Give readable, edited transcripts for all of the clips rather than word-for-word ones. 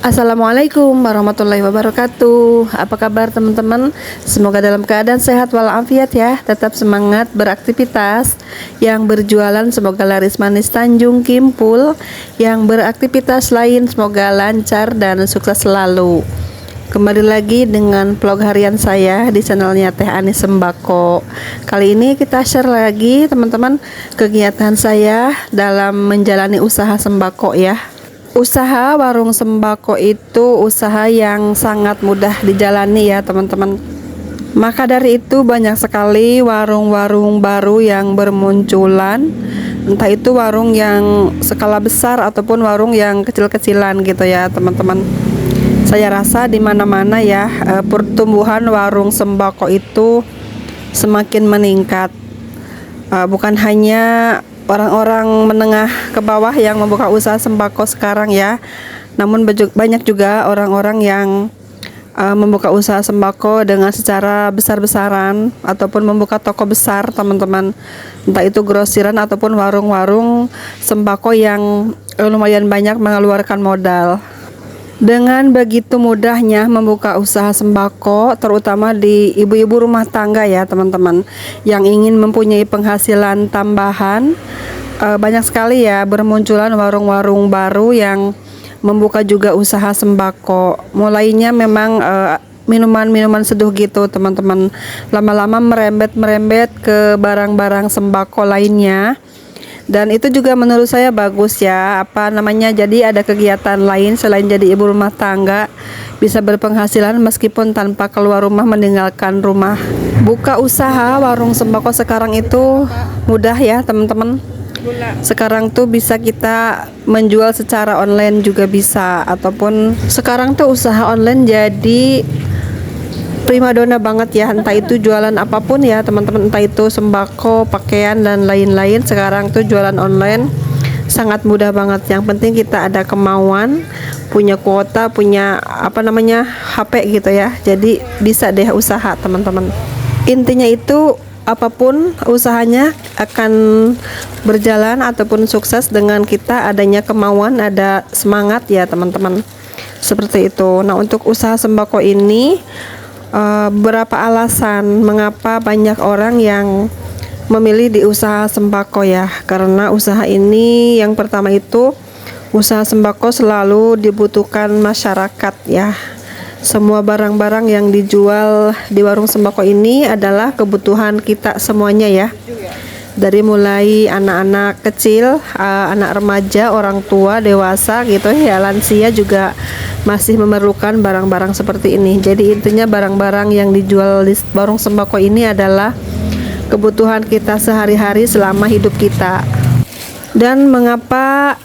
Assalamualaikum warahmatullahi wabarakatuh. Apa kabar teman-teman? Semoga dalam keadaan sehat walafiat ya. Tetap semangat beraktivitas. Yang berjualan semoga laris manis Tanjung Kimpul. Yang beraktivitas lain semoga lancar dan sukses selalu. Kembali lagi dengan vlog harian saya di channelnya Teh Anis Sembako. Kali ini kita share lagi teman-teman kegiatan saya dalam menjalani usaha sembako ya. Usaha warung sembako itu usaha yang sangat mudah dijalani ya teman-teman. Maka dari itu banyak sekali warung-warung baru yang bermunculan. Entah itu warung yang skala besar ataupun warung yang kecil-kecilan gitu ya teman-teman. Saya rasa di mana-mana ya pertumbuhan warung sembako itu semakin meningkat. Bukan hanya orang-orang menengah ke bawah yang membuka usaha sembako sekarang ya, namun banyak juga orang-orang yang membuka usaha sembako dengan secara besar-besaran ataupun membuka toko besar teman-teman, entah itu grosiran ataupun warung-warung sembako yang lumayan banyak mengeluarkan modal. Dengan begitu mudahnya membuka usaha sembako, terutama di ibu-ibu rumah tangga ya teman-teman, yang ingin mempunyai penghasilan tambahan, banyak sekali ya bermunculan warung-warung baru yang membuka juga usaha sembako. Mulainya memang minuman-minuman seduh gitu teman-teman, lama-lama merembet ke barang-barang sembako lainnya. Dan itu juga menurut saya bagus ya, jadi ada kegiatan lain selain jadi ibu rumah tangga, bisa berpenghasilan meskipun tanpa keluar rumah, meninggalkan rumah. Buka usaha warung sembako sekarang itu mudah ya teman-teman. Sekarang tuh bisa kita menjual secara online juga bisa, ataupun sekarang tuh usaha online jadi primadona banget ya, entah itu jualan apapun ya teman-teman, entah itu sembako, pakaian dan lain-lain. Sekarang tuh jualan online sangat mudah banget. Yang penting kita ada kemauan, punya kuota, punya HP gitu ya, jadi bisa deh usaha teman-teman. Intinya itu apapun usahanya akan berjalan ataupun sukses dengan kita adanya kemauan, ada semangat ya teman-teman, seperti itu. Nah, untuk usaha sembako ini beberapa alasan mengapa banyak orang yang memilih di usaha sembako ya. Karena usaha ini yang pertama itu, usaha sembako selalu dibutuhkan masyarakat ya. Semua barang-barang yang dijual di warung sembako ini adalah kebutuhan kita semuanya ya. Dari mulai anak-anak kecil, anak remaja, orang tua, dewasa gitu ya, lansia juga masih memerlukan barang-barang seperti ini. Jadi intinya barang-barang yang dijual di warung sembako ini adalah kebutuhan kita sehari-hari selama hidup kita. Dan mengapa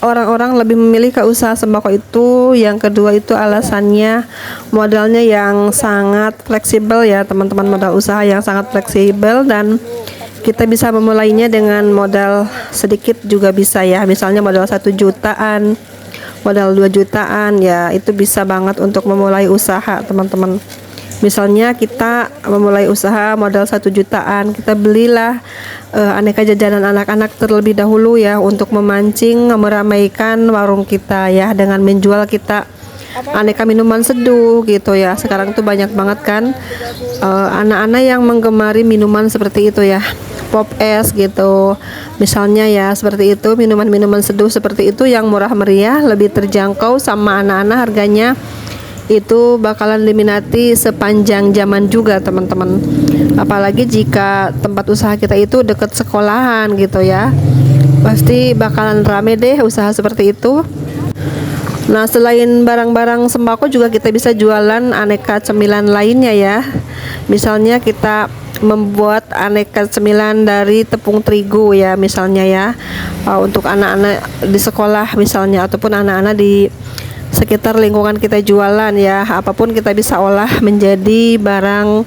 orang-orang lebih memilih ke usaha sembako itu, yang kedua itu alasannya modalnya yang sangat fleksibel ya teman-teman, modal usaha yang sangat fleksibel dan kita bisa memulainya dengan modal sedikit juga bisa ya. Misalnya modal 1 jutaan, modal 2 jutaan ya, itu bisa banget untuk memulai usaha teman-teman. Misalnya kita memulai usaha modal 1 jutaan, kita belilah aneka jajanan anak-anak terlebih dahulu ya, untuk memancing, meramaikan warung kita ya, dengan menjual kita aneka minuman seduh gitu ya. Sekarang tuh banyak banget kan anak-anak yang menggemari minuman seperti itu ya, pop es gitu misalnya ya, seperti itu. Minuman-minuman seduh seperti itu yang murah meriah, lebih terjangkau sama anak-anak, harganya itu bakalan diminati sepanjang zaman juga teman-teman. Apalagi jika tempat usaha kita itu dekat sekolahan gitu ya, pasti bakalan rame deh usaha seperti itu. Nah, selain barang-barang sembako juga kita bisa jualan aneka cemilan lainnya ya. Misalnya kita membuat aneka cemilan dari tepung terigu ya, misalnya ya, untuk anak-anak di sekolah misalnya, ataupun anak-anak di sekitar lingkungan kita jualan ya. Apapun kita bisa olah menjadi barang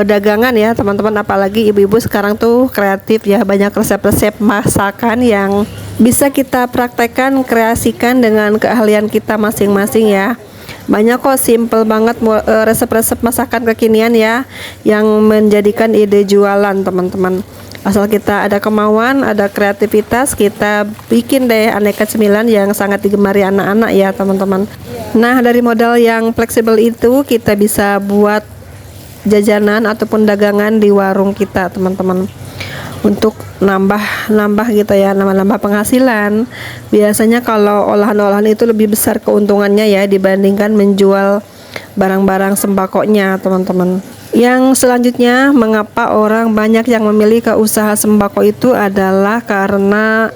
dagangan ya teman-teman. Apalagi ibu-ibu sekarang tuh kreatif ya, banyak resep-resep masakan yang bisa kita praktekkan, kreasikan dengan keahlian kita masing-masing ya. Banyak kok, simple banget resep-resep masakan kekinian ya, yang menjadikan ide jualan teman-teman. Asal kita ada kemauan, ada kreativitas, kita bikin deh aneka cemilan yang sangat digemari anak-anak ya teman-teman. Nah, dari modal yang fleksibel itu kita bisa buat jajanan ataupun dagangan di warung kita teman-teman, untuk nambah gitu ya, nambah penghasilan. Biasanya kalau olahan-olahan itu lebih besar keuntungannya ya dibandingkan menjual barang-barang sembakonya teman-teman. Yang selanjutnya, mengapa orang banyak yang memilih ke usaha sembako itu adalah karena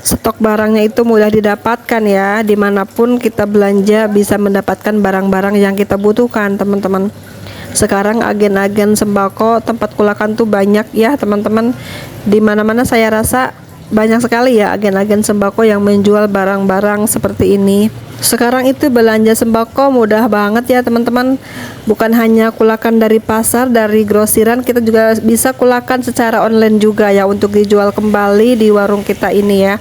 stok barangnya itu mudah didapatkan ya. Dimanapun kita belanja bisa mendapatkan barang-barang yang kita butuhkan teman-teman. Sekarang agen-agen sembako tempat kulakan tuh banyak ya teman-teman. Di mana-mana saya rasa banyak sekali ya agen-agen sembako yang menjual barang-barang seperti ini. Sekarang itu belanja sembako mudah banget ya teman-teman. Bukan hanya kulakan dari pasar, dari grosiran, kita juga bisa kulakan secara online juga ya untuk dijual kembali di warung kita ini ya.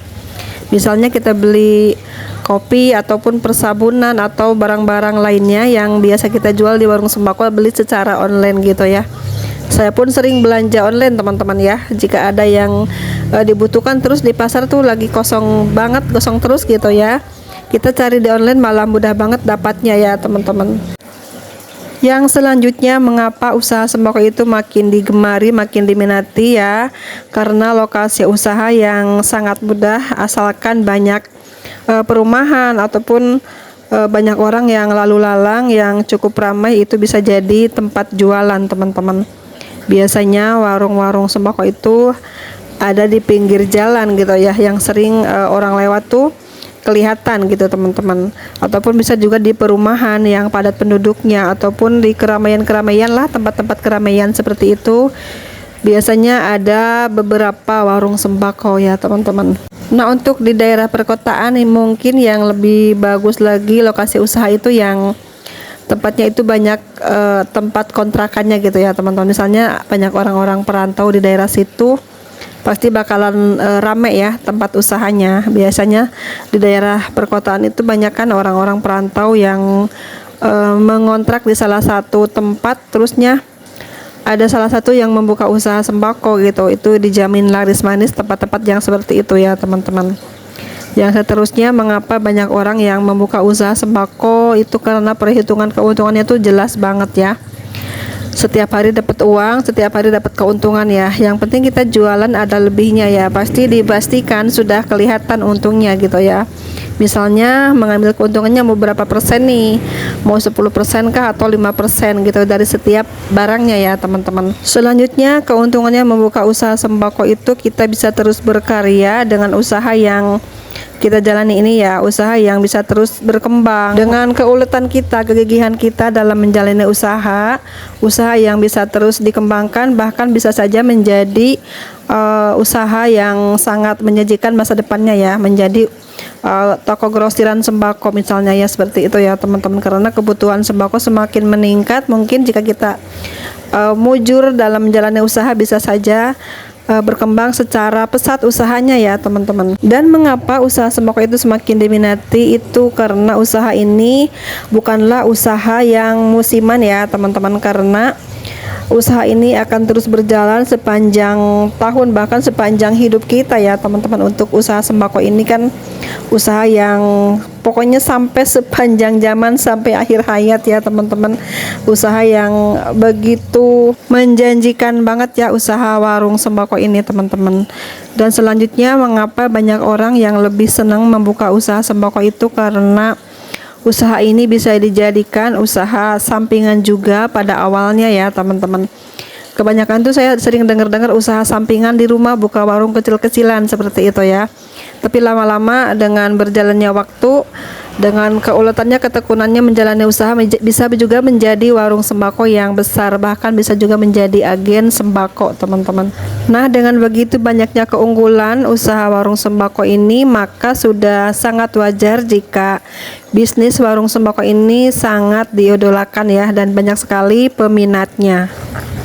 Misalnya kita beli kopi ataupun persabunan atau barang-barang lainnya yang biasa kita jual di warung sembako, beli secara online gitu ya. Saya pun sering belanja online teman-teman ya. Jika ada yang dibutuhkan terus di pasar tuh lagi kosong banget, kosong terus gitu ya, kita cari di online malah mudah banget dapatnya ya teman-teman. Yang selanjutnya, mengapa usaha sembako itu makin digemari, makin diminati ya, karena lokasi usaha yang sangat mudah, asalkan banyak perumahan ataupun banyak orang yang lalu lalang yang cukup ramai, itu bisa jadi tempat jualan teman-teman. Biasanya warung-warung sembako itu ada di pinggir jalan gitu ya, yang sering orang lewat tuh kelihatan gitu teman-teman, ataupun bisa juga di perumahan yang padat penduduknya, ataupun di keramaian-keramaian lah, tempat-tempat keramaian seperti itu biasanya ada beberapa warung sembako ya teman-teman. Nah, untuk di daerah perkotaan mungkin yang lebih bagus lagi lokasi usaha itu yang tempatnya itu banyak tempat kontrakannya gitu ya teman-teman. Misalnya banyak orang-orang perantau di daerah situ, pasti bakalan rame ya tempat usahanya. Biasanya di daerah perkotaan itu banyak kan orang-orang perantau yang mengontrak di salah satu tempat, terusnya ada salah satu yang membuka usaha sembako gitu. Itu dijamin laris manis tempat-tempat yang seperti itu ya teman-teman. Yang seterusnya, mengapa banyak orang yang membuka usaha sembako itu karena perhitungan keuntungannya tuh jelas banget ya. Setiap hari dapat uang, setiap hari dapat keuntungan ya. Yang penting kita jualan ada lebihnya ya. Pasti dipastikan sudah kelihatan untungnya gitu ya. Misalnya mengambil keuntungannya mau berapa persen nih, mau 10% kah atau 5% gitu dari setiap barangnya ya teman-teman. Selanjutnya, keuntungannya membuka usaha sembako itu kita bisa terus berkarya dengan usaha yang kita jalani ini ya, usaha yang bisa terus berkembang dengan keuletan kita, kegigihan kita dalam menjalani usaha yang bisa terus dikembangkan, bahkan bisa saja menjadi usaha yang sangat menyajikan masa depannya ya, menjadi toko grosiran sembako misalnya ya, seperti itu ya teman-teman. Karena kebutuhan sembako semakin meningkat, mungkin jika kita mujur dalam menjalani usaha bisa saja berkembang secara pesat usahanya ya teman-teman. Dan mengapa usaha sembako itu semakin diminati, itu karena usaha ini bukanlah usaha yang musiman ya teman-teman, karena usaha ini akan terus berjalan sepanjang tahun, bahkan sepanjang hidup kita ya teman-teman. Untuk usaha sembako ini kan usaha yang pokoknya sampai sepanjang zaman, sampai akhir hayat ya teman-teman. Usaha yang begitu menjanjikan banget ya usaha warung sembako ini teman-teman. Dan selanjutnya, mengapa banyak orang yang lebih senang membuka usaha sembako itu karena usaha ini bisa dijadikan usaha sampingan juga pada awalnya ya teman-teman. Kebanyakan tuh saya sering dengar-dengar usaha sampingan di rumah, buka warung kecil-kecilan seperti itu ya. Tapi lama-lama dengan berjalannya waktu, dengan keuletannya, ketekunannya menjalani usaha, bisa juga menjadi warung sembako yang besar, bahkan bisa juga menjadi agen sembako teman-teman. Nah, dengan begitu banyaknya keunggulan usaha warung sembako ini, maka sudah sangat wajar jika bisnis warung sembako ini sangat diidolakan ya, dan banyak sekali peminatnya.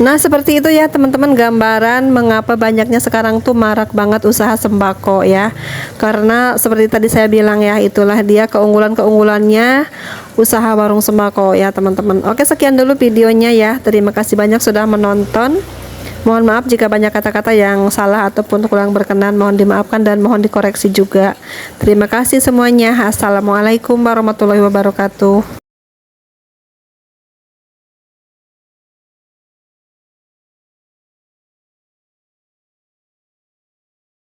Nah, seperti itu ya teman-teman, gambaran mengapa banyaknya sekarang tuh marak banget usaha sembako ya. Karena seperti tadi saya bilang ya, itulah dia keunggulan-keunggulannya usaha warung sembako ya teman-teman. Oke, sekian dulu videonya ya. Terima kasih banyak sudah menonton. Mohon maaf jika banyak kata-kata yang salah ataupun kurang berkenan, mohon dimaafkan dan mohon dikoreksi juga. Terima kasih semuanya. Assalamualaikum warahmatullahi wabarakatuh.